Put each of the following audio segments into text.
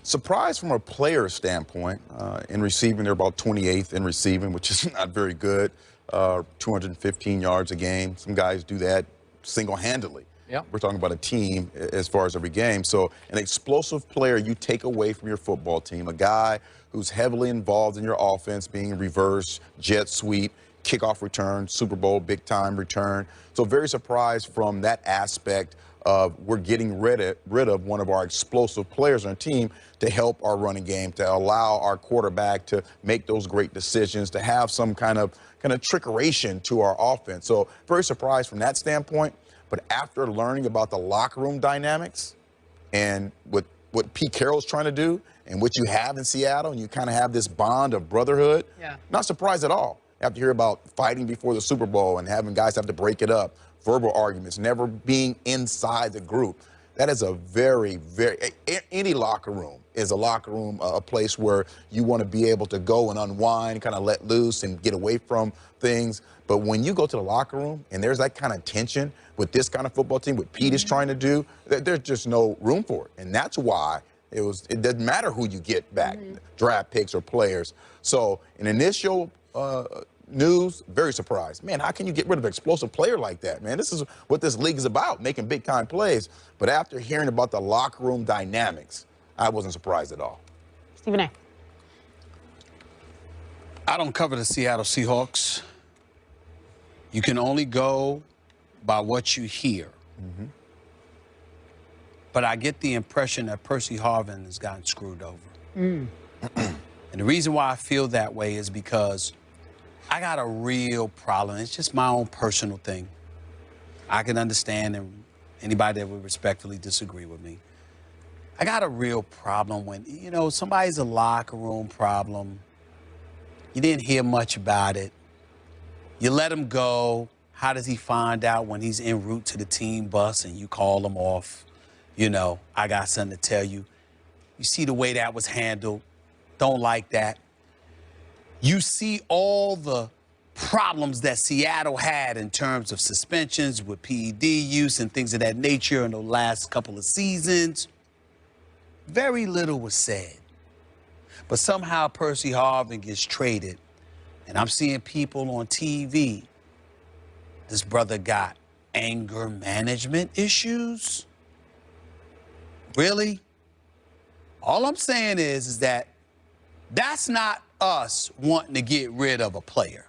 Surprised from a player standpoint. In receiving, they're about 28th in receiving, which is not very good. 215 yards a game. Some guys do that single-handedly. Yep. We're talking about a team as far as every game. So an explosive player you take away from your football team, a guy who's heavily involved in your offense, being reverse, jet sweep, kickoff return, Super Bowl, big-time return. So very surprised from that aspect of we're getting rid of one of our explosive players on our team to help our running game, to allow our quarterback to make those great decisions, to have some kind of trickeration to our offense. So very surprised from that standpoint. But after learning about the locker room dynamics and what Pete Carroll's trying to do and what you have in Seattle, and you kind of have this bond of brotherhood, not surprised at all. After hear about fighting before the Super Bowl and having guys have to break it up, verbal arguments, never being inside the group. That is a very, any locker room is a locker room, a place where you want to be able to go and unwind, kind of let loose and get away from things. But when you go to the locker room and there's that kind of tension with this kind of football team, what Pete is trying to do, there's just no room for it. And that's why it doesn't matter who you get back, draft picks or players. So an initial news, very surprised. Man, how can you get rid of an explosive player like that, man? This is what this league is about, making big-time plays. But after hearing about the locker room dynamics, I wasn't surprised at all. Stephen A. I don't cover the Seattle Seahawks. You can only go by what you hear. But I get the impression that Percy Harvin has gotten screwed over. And the reason why I feel that way is because I got a real problem. It's just my own personal thing. I can understand and anybody that would respectfully disagree with me. I got a real problem when, somebody's a locker room problem. You didn't hear much about it. You let him go. How does he find out when he's en route to the team bus and you call him off? I got something to tell you. You see the way that was handled. Don't like that. You see all the problems that Seattle had in terms of suspensions with PED use and things of that nature in the last couple of seasons. Very little was said. But somehow Percy Harvin gets traded. And I'm seeing people on TV. This brother got anger management issues. Really? All I'm saying is that that's not us wanting to get rid of a player.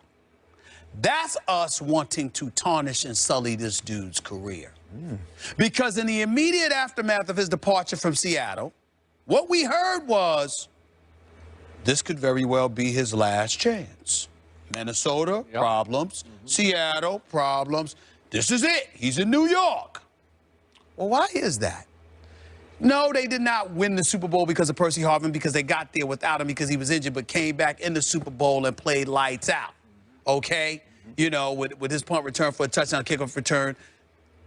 That's us wanting to tarnish and sully this dude's career. Because in the immediate aftermath of his departure from Seattle, what we heard was this could very well be his last chance. Minnesota, problems. Seattle, problems. This is it. He's in New York. Well, why is that? No, they did not win the Super Bowl because of Percy Harvin, because they got there without him because he was injured, but came back in the Super Bowl and played lights out, okay? With his punt return for a touchdown, kickoff return.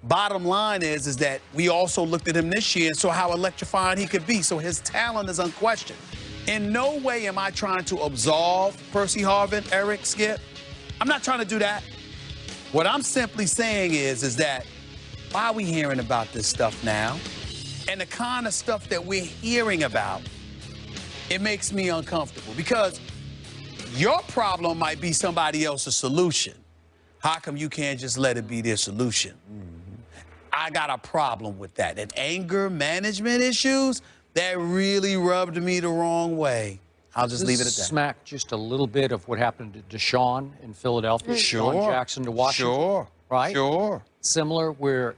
Bottom line is that we also looked at him this year and saw how electrifying he could be, so his talent is unquestioned. In no way am I trying to absolve Percy Harvin, Eric, Skip. I'm not trying to do that. What I'm simply saying is that why are we hearing about this stuff now? And the kind of stuff that we're hearing about, it makes me uncomfortable because your problem might be somebody else's solution. How come you can't just let it be their solution? I got a problem with that. And anger management issues, that really rubbed me the wrong way. I'll just leave it at that. Smack just a little bit of what happened to Deshaun in Philadelphia. Sure. Deshaun Jackson to Washington. Sure. Right? Sure. Similar, where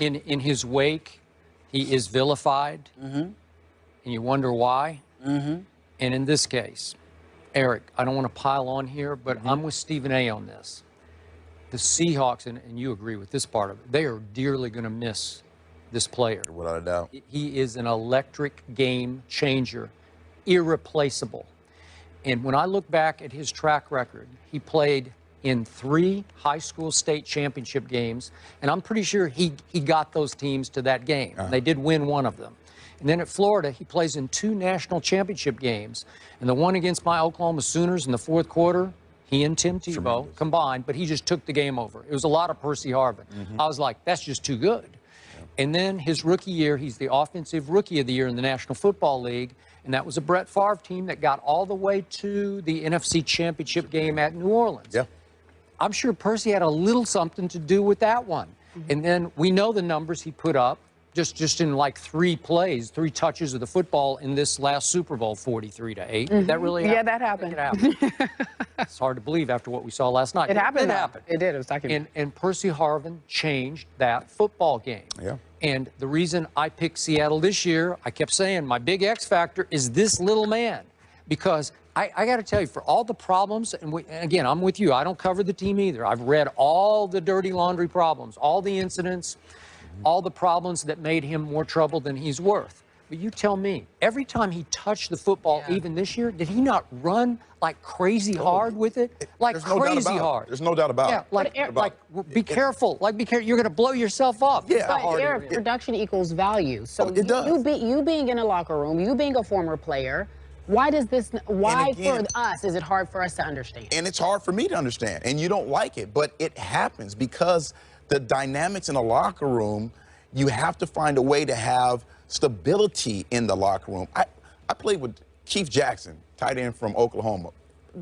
in his wake, he is vilified, and you wonder why. And in this case, Eric, I don't want to pile on here, but I'm with Stephen A. on this. The Seahawks, and you agree with this part of it, they are dearly going to miss this player. Without a doubt. He is an electric game changer, irreplaceable. And when I look back at his track record, he played in 3 high school state championship games, and I'm pretty sure he got those teams to that game. They did win one of them. And then at Florida, he plays in 2 national championship games, and the one against my Oklahoma Sooners in the 4th quarter, he and Tim Tebow combined, but he just took the game over. It was a lot of Percy Harvin. I was like, that's just too good. And then his rookie year, he's the offensive rookie of the year in the National Football League. And that was a Brett Favre team that got all the way to the NFC Championship game at New Orleans. Yeah. I'm sure Percy had a little something to do with that one. And then we know the numbers he put up just in like 3 plays, 3 touches of the football in this last Super Bowl, 43-8. Did that really happen? Yeah, that happened. It happened. It's hard to believe after what we saw last night. It happened. It happened. It did. It was like And Percy Harvin changed that football game. Yeah. And the reason I picked Seattle this year, I kept saying my big X factor is this little man. Because I got to tell you, for all the problems, and again, I'm with you. I don't cover the team either. I've read all the dirty laundry problems, all the incidents, all the problems that made him more trouble than he's worth. But you tell me, every time he touched the football, even this year, did he not run like crazy hard with it? Like There's no doubt crazy about hard. it. There's no doubt about Yeah, it. be careful. Like, be careful. You're going to blow yourself up. Yeah. But Eric, production equals value. So it does. you being in a locker room, you being a former player, why for us is it hard for us to understand? And it's hard for me to understand. And you don't like it, but it happens because the dynamics in a locker room, you have to find a way to have stability in the locker room. I played with Keith Jackson, tight end from Oklahoma.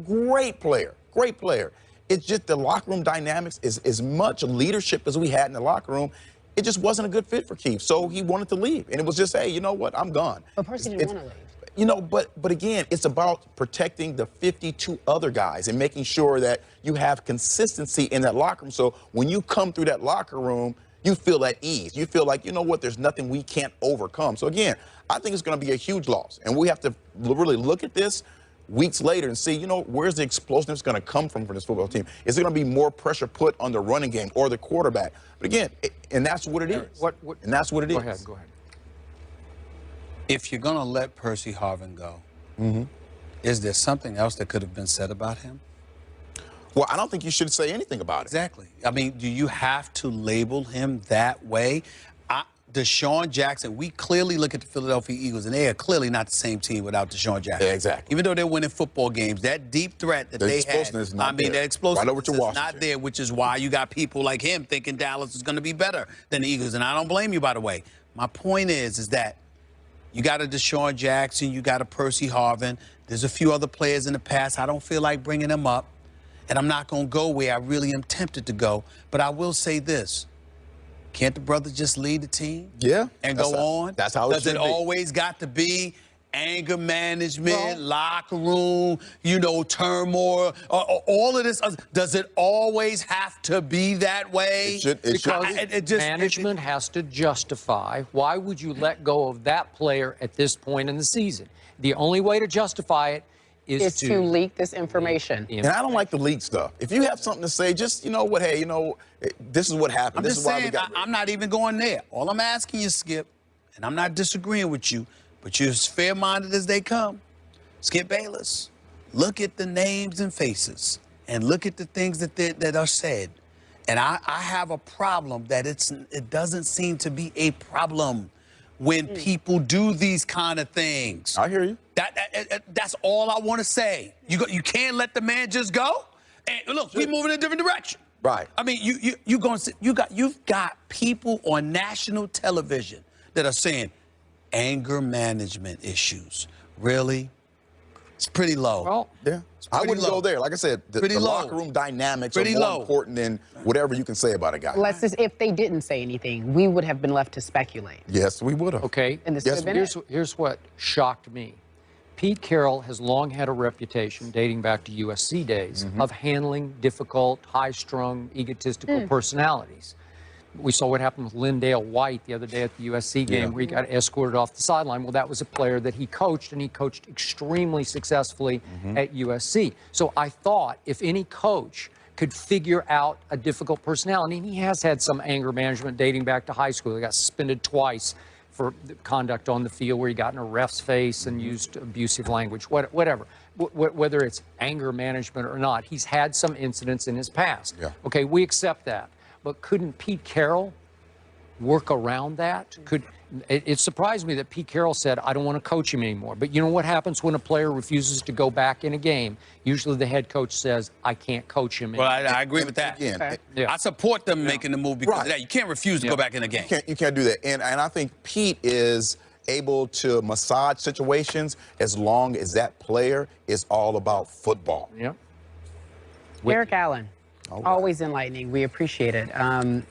Great player, great player. It's just the locker room dynamics is as much leadership as we had in the locker room. It just wasn't a good fit for Keith, so he wanted to leave. And it was just, hey, you know what, I'm gone. But Percy didn't want to leave. You know, but again, it's about protecting the 52 other guys and making sure that you have consistency in that locker room. So when you come through that locker room, you feel at ease. You feel like, you know what, there's nothing we can't overcome. So again, I think it's going to be a huge loss. And we have to really look at this weeks later and see, you know, where's the explosiveness going to come from for this football team? Is there going to be more pressure put on the running game or the quarterback? But again, and that's what it is. And that's what it is. Go ahead. If you're going to let Percy Harvin go, is there something else that could have been said about him? Well, I don't think you should say anything about it. Exactly. I mean, do you have to label him that way? Deshaun Jackson, we clearly look at the Philadelphia Eagles, and they are clearly not the same team without Deshaun Jackson. Yeah, exactly. Even though they're winning football games, that deep threat that they had, that explosiveness is not there, which is why you got people like him thinking Dallas is going to be better than the Eagles. And I don't blame you, by the way. My point is that you got a Deshaun Jackson, you got a Percy Harvin. There's a few other players in the past. I don't feel like bringing them up. And I'm not going to go where I really am tempted to go. But I will say this. Can't the brother just lead the team? Yeah. And go on? That's how it should be. Does it always got to be anger management, locker room, you know, turmoil, all of this? Does it always have to be that way? Management has to justify. Why would you let go of that player at this point in the season? The only way to justify it is to leak this information. And I don't like the leak stuff. If you have something to say, just, you know what, hey, you know, this is what happened. I'm just saying, I'm not even going there. All I'm asking you, Skip, and I'm not disagreeing with you, but you're as fair-minded as they come. Skip Bayless, look at the names and faces and look at the things that are said. And I have a problem that it doesn't seem to be a problem when people do these kind of things. I hear you. That's all I want to say. You can't let the man just go. And look, we're moving in a different direction. Right. I mean, you've got people on national television that are saying anger management issues. Really? It's pretty low. Well, yeah. I wouldn't go there. Like I said, the locker room dynamics are more important than whatever you can say about a guy. Let's just, if they didn't say anything, we would have been left to speculate. Yes, we would have. Okay. And this here's what shocked me. Pete Carroll has long had a reputation, dating back to USC days, of handling difficult, high-strung, egotistical personalities. We saw what happened with Lindale White the other day at the USC game where he got escorted off the sideline. Well, that was a player that he coached, and he coached extremely successfully at USC. So I thought if any coach could figure out a difficult personality, and he has had some anger management dating back to high school. He got suspended twice for conduct on the field where he got in a ref's face and used abusive language, whatever. Whether it's anger management or not, he's had some incidents in his past. Yeah. Okay, we accept that. But couldn't Pete Carroll work around that? It surprised me that Pete Carroll said, I don't want to coach him anymore. But you know what happens when a player refuses to go back in a game? Usually the head coach says, I can't coach him anymore. Well, I agree with that. Again, Okay. I support them making the move because of that. You can't refuse to go back in the game. You can't do that. And I think Pete is able to massage situations as long as that player is all about football. Yeah. Derek Allen. All right. Always enlightening. We appreciate it.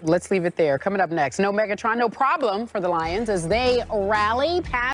Let's leave it there. Coming up next, no Megatron, no problem for the Lions as they rally past